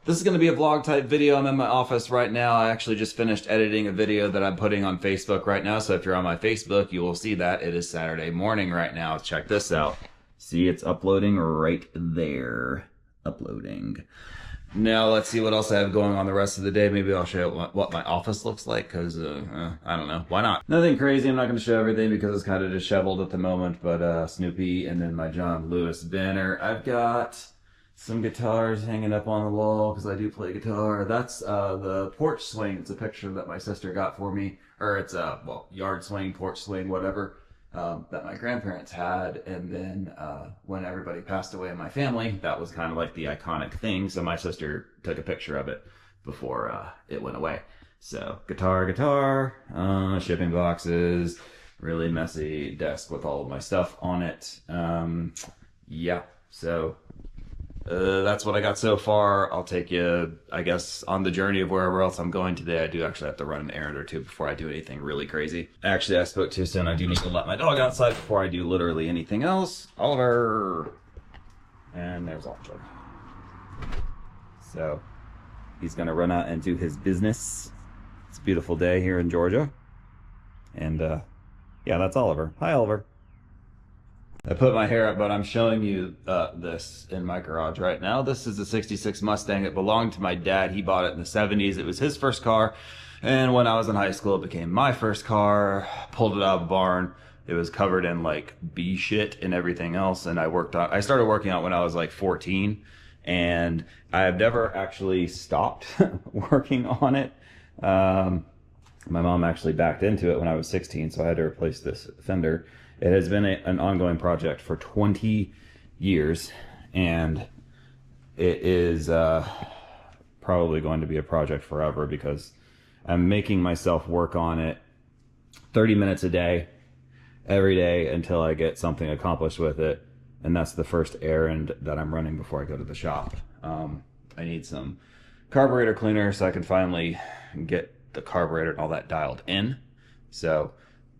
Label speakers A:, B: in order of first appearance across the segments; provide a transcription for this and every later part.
A: This is going to be a vlog type video. I'm in my office right now. I actually just finished editing a video that I'm putting on Facebook right now. So if you're on my Facebook, you will see that it is Saturday morning right now. Check this out. See, it's uploading right there. Uploading. Now let's see what else I have going on the rest of the day. Maybe I'll show you what my office looks like because I don't know. Why not? Nothing crazy. I'm not going to show everything because it's kind of disheveled at the moment. But Snoopy and then my John Lewis banner. I've got some guitars hanging up on the wall because I do play guitar. That's the porch swing. It's a picture that my sister got for me. Or it's a, well, yard swing, porch swing, whatever, that my grandparents had. And then when everybody passed away in my family, that was kind of like the iconic thing. So my sister took a picture of it before it went away. So guitar, shipping boxes, really messy desk with all of my stuff on it. Yeah, so that's what I got so far. I'll take you, I guess, on the journey of wherever else I'm going today. I do actually have to run an errand or two before I do anything really crazy. Actually, I spoke too soon. I do need to let my dog outside before I do literally anything else. Oliver! And there's Oliver. So, he's gonna run out and do his business. It's a beautiful day here in Georgia. And, yeah, that's Oliver. Hi, Oliver. I put my hair up, but I'm showing you this in my garage right now. This is a 66 Mustang. It belonged to my dad. He bought it in the 70s. It was his first car. And when I was in high school, it became my first car. Pulled it out of the barn. It was covered in like bee shit and everything else. And I started working out when I was like 14. And I have never actually stopped working on it. My mom actually backed into it when I was 16, so I had to replace this fender. It has been an ongoing project for 20 years, and it is probably going to be a project forever because I'm making myself work on it 30 minutes a day, every day until I get something accomplished with it, and that's the first errand that I'm running before I go to the shop. I need some carburetor cleaner so I can finally get the carburetor and all that dialed in. So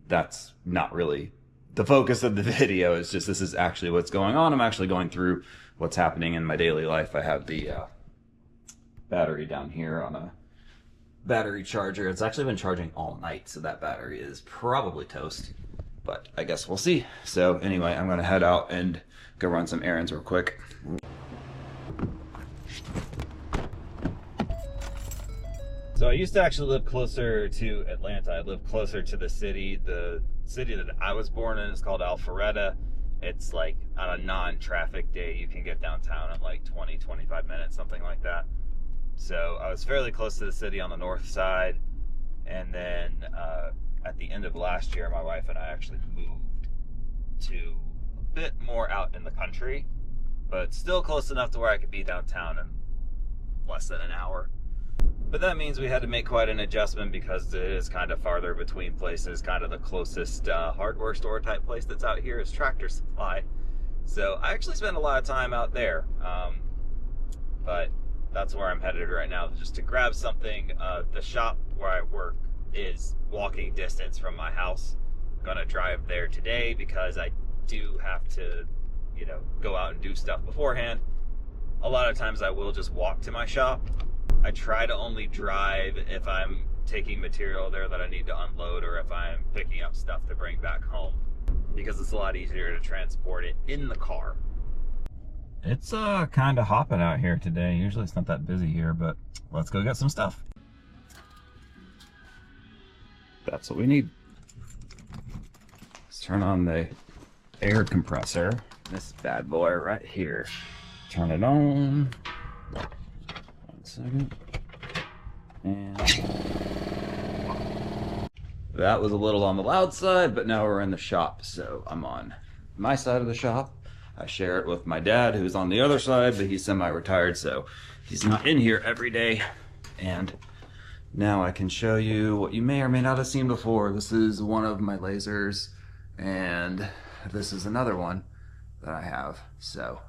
A: that's not really the focus of the video. Is just this is actually what's going on. I'm actually going through what's happening in my daily life. I have the battery down here on a battery charger. It's actually been charging all night, so that battery is probably toast, but I guess we'll see. So anyway, I'm gonna head out and go run some errands real quick. So I used to actually live closer to Atlanta. I lived closer to the city. The city that I was born in is called Alpharetta. It's like on a non-traffic day, you can get downtown in like 20, 25 minutes, something like that. So I was fairly close to the city on the north side. And then at the end of last year, my wife and I actually moved to a bit more out in the country, but still close enough to where I could be downtown in less than an hour. But that means we had to make quite an adjustment because it is kind of farther between places. Kind of the closest hardware store type place that's out here is Tractor Supply. So I actually spend a lot of time out there. But that's where I'm headed right now, just to grab something. The shop where I work is walking distance from my house. I'm gonna drive there today because I do have to, you know, go out and do stuff beforehand. A lot of times I will just walk to my shop. I try to only drive if I'm taking material there that I need to unload or if I'm picking up stuff to bring back home, because it's a lot easier to transport it in the car. It's kind of hopping out here today. Usually it's not that busy here, but let's go get some stuff. That's what we need. Let's turn on the air compressor. This bad boy right here. Turn it on. Second. And that was a little on the loud side, but now we're in the shop, so I'm on my side of the shop. I share it with my dad, who's on the other side, but he's semi-retired, so he's not in here every day. And now I can show you what you may or may not have seen before. This is one of my lasers, and this is another one that I have. So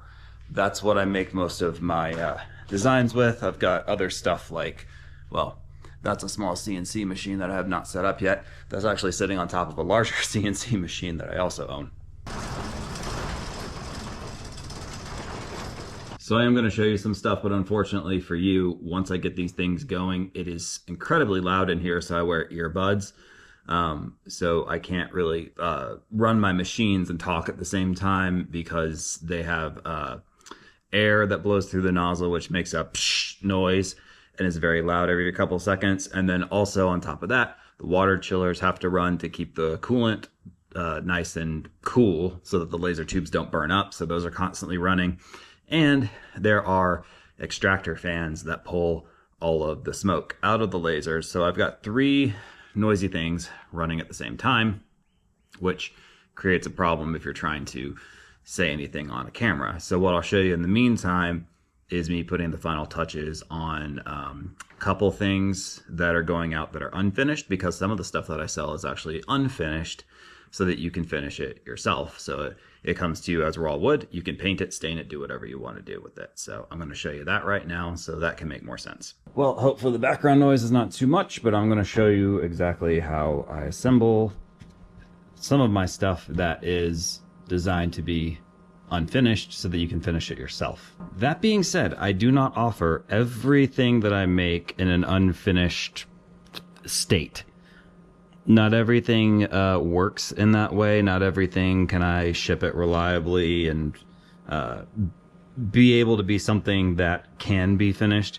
A: that's what I make most of my designs with. I've got other stuff like, well, that's a small CNC machine that I have not set up yet. That's actually sitting on top of a larger CNC machine that I also own. So I am going to show you some stuff, but unfortunately for you, once I get these things going, it is incredibly loud in here, so I wear earbuds. So I can't really run my machines and talk at the same time because they have air that blows through the nozzle, which makes a psh noise and is very loud every couple seconds. And then also on top of that, the water chillers have to run to keep the coolant nice and cool so that the laser tubes don't burn up. So those are constantly running. And there are extractor fans that pull all of the smoke out of the lasers. So I've got 3 noisy things running at the same time, which creates a problem if you're trying to say anything on a camera. So what I'll show you in the meantime is me putting the final touches on a couple things that are going out that are unfinished, because some of the stuff that I sell is actually unfinished, so that you can finish it yourself. So it comes to you as raw wood. You can paint it, stain it, do whatever you want to do with it. So I'm going to show you that right now so that can make more sense. Well, hopefully the background noise is not too much, but I'm going to show you exactly how I assemble some of my stuff that is designed to be unfinished so that you can finish it yourself. That being said, I do not offer everything that I make in an unfinished state. Not everything works in that way. Not everything can I ship it reliably and be able to be something that can be finished.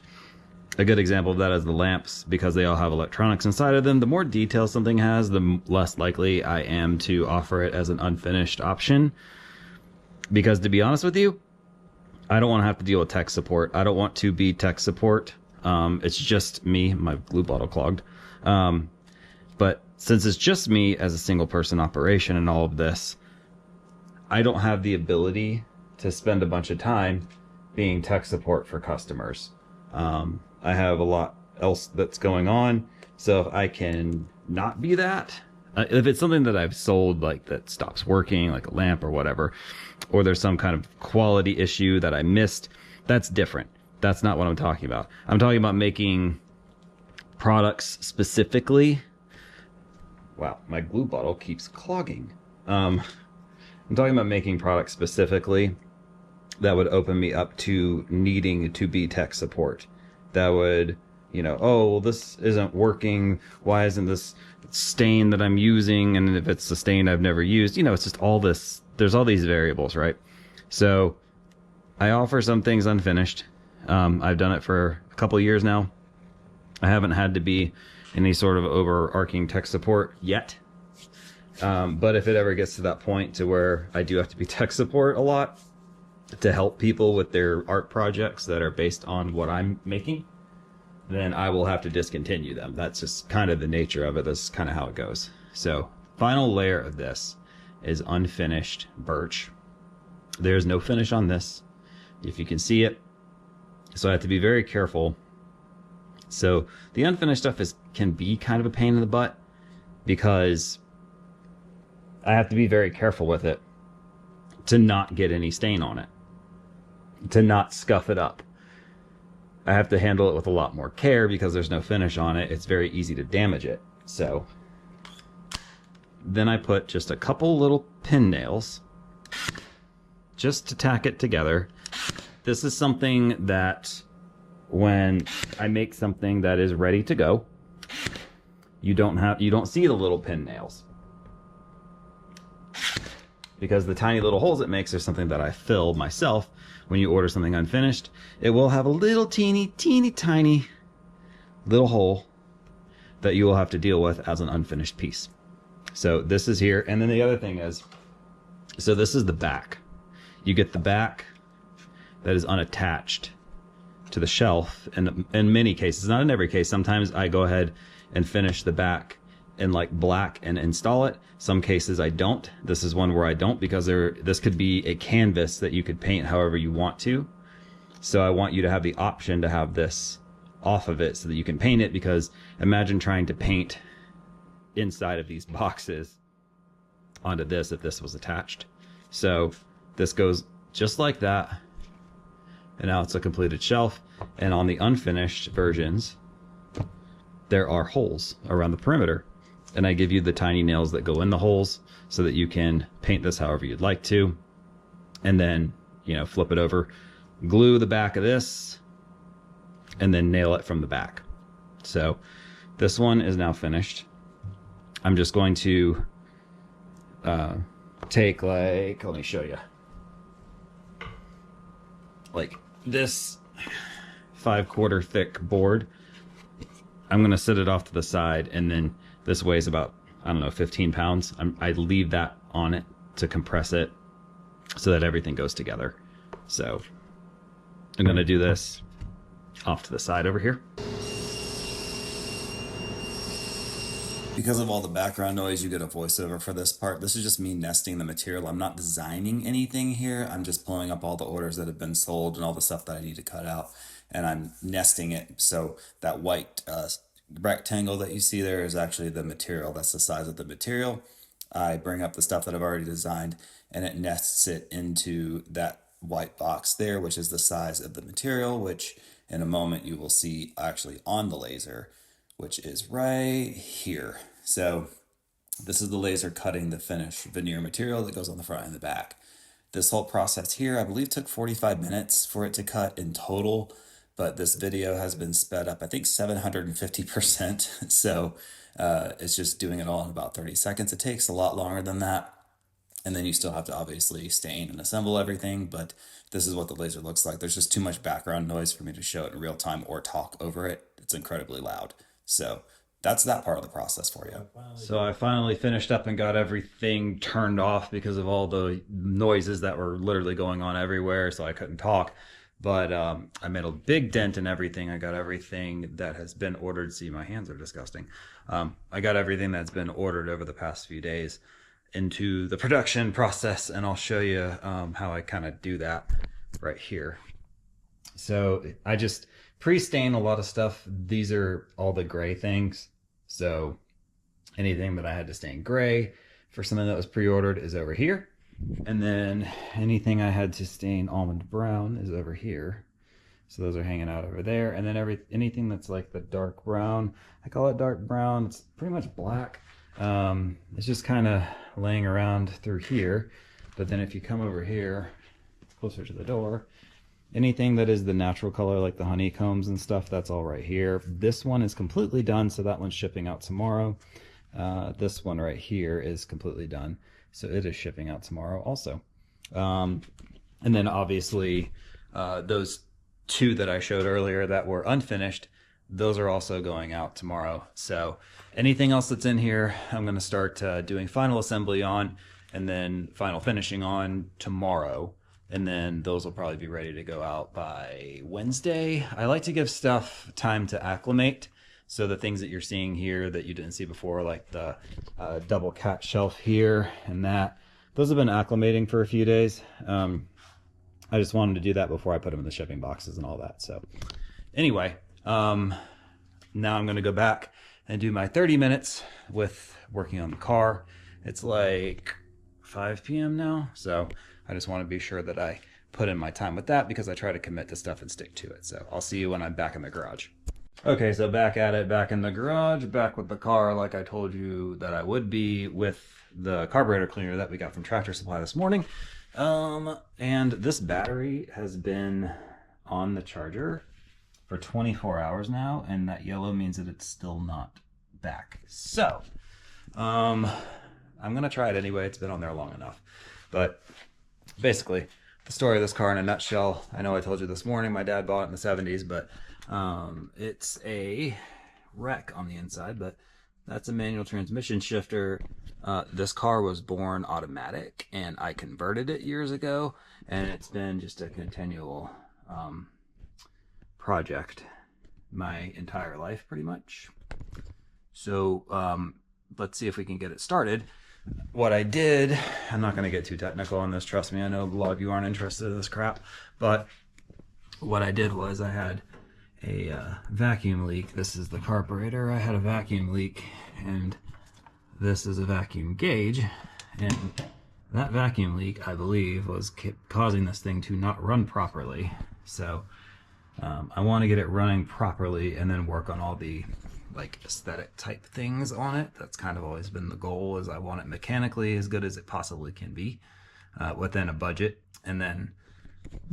A: A good example of that is the lamps, because they all have electronics inside of them. The more detail something has, the less likely I am to offer it as an unfinished option. Because to be honest with you, I don't want to have to deal with tech support. I don't want to be tech support. It's just me, my glue bottle clogged. But since it's just me as a single person operation and all of this, I don't have the ability to spend a bunch of time being tech support for customers. I have a lot else that's going on. So if I can not be that, if it's something that I've sold, like that stops working, like a lamp or whatever, or there's some kind of quality issue that I missed, that's different. That's not what I'm talking about. I'm talking about making products specifically. Wow, my glue bottle keeps clogging. I'm talking about making products specifically that would open me up to needing to be tech support. That would, you know, oh, well, this isn't working. Why isn't this stain that I'm using? And if it's a stain I've never used, you know, it's just all this. There's all these variables, right? So I offer some things unfinished. I've done it for a couple years now. I haven't had to be any sort of overarching tech support yet. But if it ever gets to that point to where I do have to be tech support a lot to help people with their art projects that are based on what I'm making, then I will have to discontinue them. That's just kind of the nature of it. That's kind of how it goes. So final layer of this is unfinished birch. There's no finish on this, if you can see it. So I have to be very careful. So the unfinished stuff can be kind of a pain in the butt, because I have to be very careful with it to not get any stain on it, to not scuff it up. I have to handle it with a lot more care because there's no finish on it. It's very easy to damage it. So then I put just a couple little pin nails just to tack it together. This is something that when I make something that is ready to go, you don't see the little pin nails, because the tiny little holes it makes are something that I fill myself. When you order something unfinished, it will have a little teeny tiny little hole that you will have to deal with as an unfinished piece. So this is here. And then the other thing is, so this is the back. You get the back that is unattached to the shelf. And in many cases, not in every case, sometimes I go ahead and finish the back in like black and install it. Some cases I don't. This is one where I don't, because this could be a canvas that you could paint however you want to. So I want you to have the option to have this off of it so that you can paint it, because imagine trying to paint inside of these boxes onto this if this was attached. So this goes just like that. And now it's a completed shelf. And on the unfinished versions, there are holes around the perimeter. And I give you the tiny nails that go in the holes so that you can paint this however you'd like to. And then, you know, flip it over, glue the back of this, and then nail it from the back. So this one is now finished. I'm just going to take, like, let me show you, like this 5/4 thick board. I'm going to set it off to the side, and then this weighs about, I don't know, 15 pounds. I leave that on it to compress it so that everything goes together. So I'm going to do this off to the side over here. Because of all the background noise, you get a voiceover for this part. This is just me nesting the material. I'm not designing anything here. I'm just pulling up all the orders that have been sold and all the stuff that I need to cut out, and I'm nesting it. So that white rectangle that you see there is actually the material. That's the size of the material. I bring up the stuff that I've already designed, and it nests it into that white box there, which is the size of the material, which in a moment you will see actually on the laser, which is right here. So this is the laser cutting the finished veneer material that goes on the front and the back. This whole process here, I believe, took 45 minutes for it to cut in total, but this video has been sped up, I think 750%. So it's just doing it all in about 30 seconds. It takes a lot longer than that. And then you still have to obviously stain and assemble everything, but this is what the laser looks like. There's just too much background noise for me to show it in real time or talk over it. It's incredibly loud. So that's that part of the process for you. So I finally finished up and got everything turned off because of all the noises that were literally going on everywhere, so I couldn't talk. But I made a big dent in everything. I got everything that has been ordered. See, my hands are disgusting. I got everything that's been ordered over the past few days into the production process, and I'll show you how I kind of do that right here. So I just pre-stain a lot of stuff. These are all the gray things. So anything that I had to stain gray for something that was pre-ordered is over here. And then anything I had to stain almond brown is over here. So those are hanging out over there. And then anything that's like the dark brown, I call it dark brown. It's pretty much black. It's just kind of laying around through here. But then if you come over here closer to the door, anything that is the natural color, like the honeycombs and stuff, that's all right here. This one is completely done, so that one's shipping out tomorrow. This one right here is completely done, so it is shipping out tomorrow also. And then obviously those two that I showed earlier that were unfinished, those are also going out tomorrow. So anything else that's in here, I'm going to start doing final assembly on, and then final finishing on tomorrow. And then those will probably be ready to go out by Wednesday. I like to give stuff time to acclimate. So the things that you're seeing here that you didn't see before, like the double cat shelf here and that, those have been acclimating for a few days. I just wanted to do that before I put them in the shipping boxes and all that. So anyway, now I'm going to go back and do my 30 minutes with working on the car. It's like 5 p.m. now. So I just want to be sure that I put in my time with that, because I try to commit to stuff and stick to it. So I'll see you when I'm back in the garage. Okay, so back at it, back in the garage, back with the car like I told you that I would be, with the carburetor cleaner that we got from Tractor Supply this morning. And this battery has been on the charger for 24 hours now, and that yellow means that it's still not back. So I'm gonna try it anyway. It's been on there long enough. But basically, the story of this car in a nutshell, I know I told you this morning, my dad bought it in the 70s, but it's a wreck on the inside, but that's a manual transmission shifter. This car was born automatic, and I converted it years ago, and it's been just a continual project my entire life, pretty much. So let's see if we can get it started. What I did, I'm not going to get too technical on this, trust me, I know a lot of you aren't interested in this crap, but what I did was I had a vacuum leak. This is the carburetor. I had a vacuum leak, and this is a vacuum gauge, and that vacuum leak, I believe, was causing this thing to not run properly. So I want to get it running properly and then work on all the like aesthetic type things on it. That's kind of always been the goal, is I want it mechanically as good as it possibly can be within a budget, and then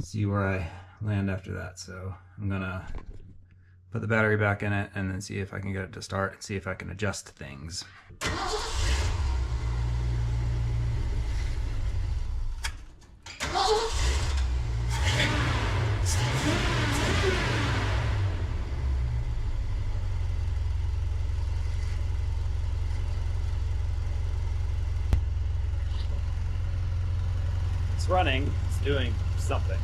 A: see where I
B: land after that. So I'm gonna put the battery back in it and then see if I can get it to start and see if I can adjust things. It's running, it's doing something.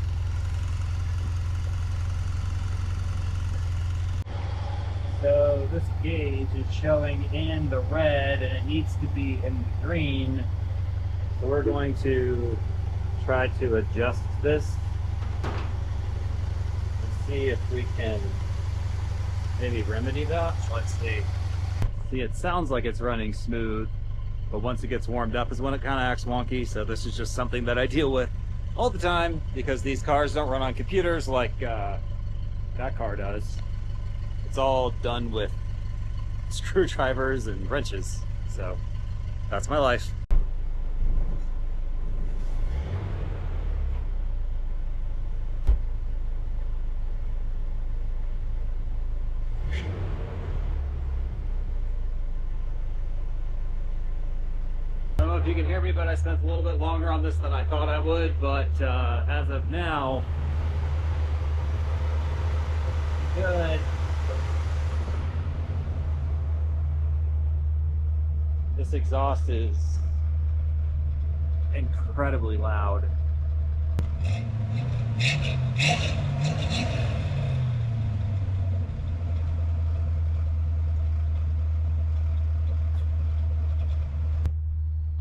B: So this gauge is showing in the red and it needs to be in the green. So we're going to try to adjust this and see if we can maybe remedy that. Let's see. See, it sounds like it's running smooth, but once it gets warmed up is when it kind of acts wonky. So this is just something that I deal with all the time because these cars don't run on computers like that car does. It's all done with screwdrivers and wrenches. So that's my life. I don't know if you can hear me, but I spent a little bit longer on this than I thought I would, but as of now, good. This exhaust is incredibly loud.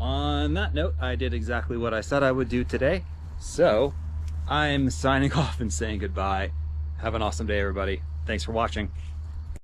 B: On that note, I did exactly what I said I would do today. So I'm signing off and saying goodbye. Have an awesome day, everybody. Thanks for watching.